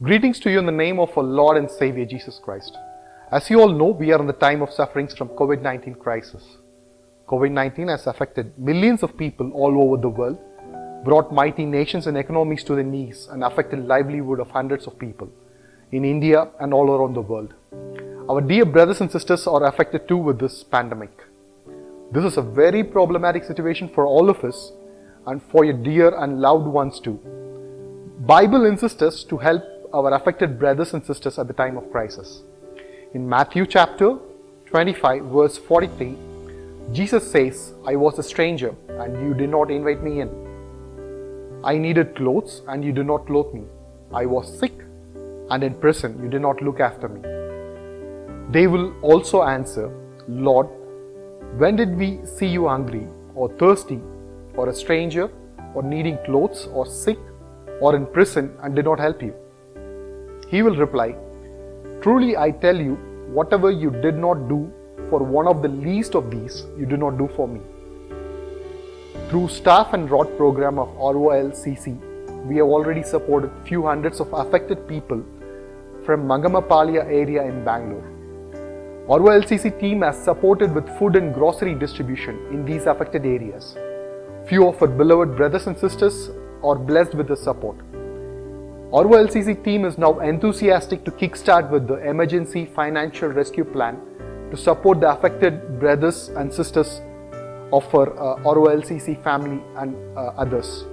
Greetings to you in the name of our Lord and Savior Jesus Christ. As you all know, we are in the time of sufferings from COVID-19 crisis. COVID-19 has affected millions of people all over the world, brought mighty nations and economies to their knees, and affected livelihood of hundreds of people in India and all around the world. Our dear brothers and sisters are affected too with this pandemic. This is a very problematic situation for all of us and for your dear and loved ones too. Bible insists us to help our affected brothers and sisters at the time of crisis. In Matthew chapter 25 verse 43, Jesus says, "I was a stranger and you did not invite me in. I needed clothes and you did not clothe me. I was sick and in prison you did not look after me." They will also answer, "Lord, when did we see you hungry or thirsty or a stranger or needing clothes or sick or in prison and did not help you?" He will reply, "Truly I tell you, whatever you did not do for one of the least of these, you do not do for me." Through Staff and Rod program of ROLCC, we have already supported few hundreds of affected people from Mangamapalya area in Bangalore. ROLCC team has supported with food and grocery distribution in these affected areas. Few of our beloved brothers and sisters are blessed with the support. ROLCC team is now enthusiastic to kickstart with the emergency financial rescue plan to support the affected brothers and sisters of our ROLCC family and others.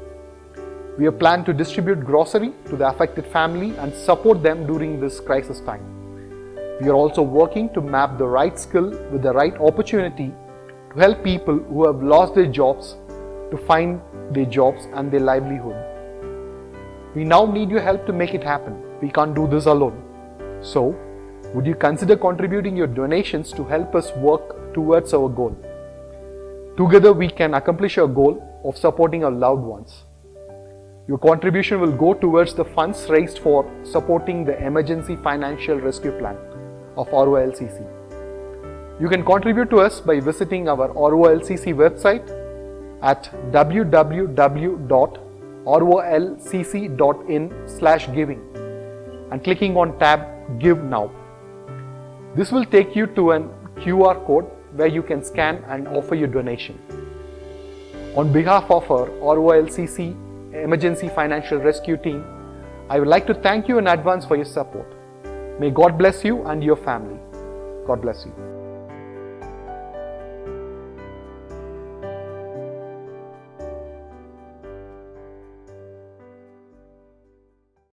We have planned to distribute grocery to the affected family and support them during this crisis time. We are also working to map the right skill with the right opportunity to help people who have lost their jobs to find their jobs and their livelihood. We now need your help to make it happen. We can't do this alone. So, would you consider contributing your donations to help us work towards our goal? Together we can accomplish our goal of supporting our loved ones. Your contribution will go towards the funds raised for supporting the emergency financial rescue plan of ROLCC. You can contribute to us by visiting our ROLCC website at www.rolcc.in/giving and clicking on tab Give Now. This will take you to an QR code where you can scan and offer your donation. On behalf of our ROLCC Emergency Financial Rescue team, I would like to thank you in advance for your support. May God bless you and your family. God bless you.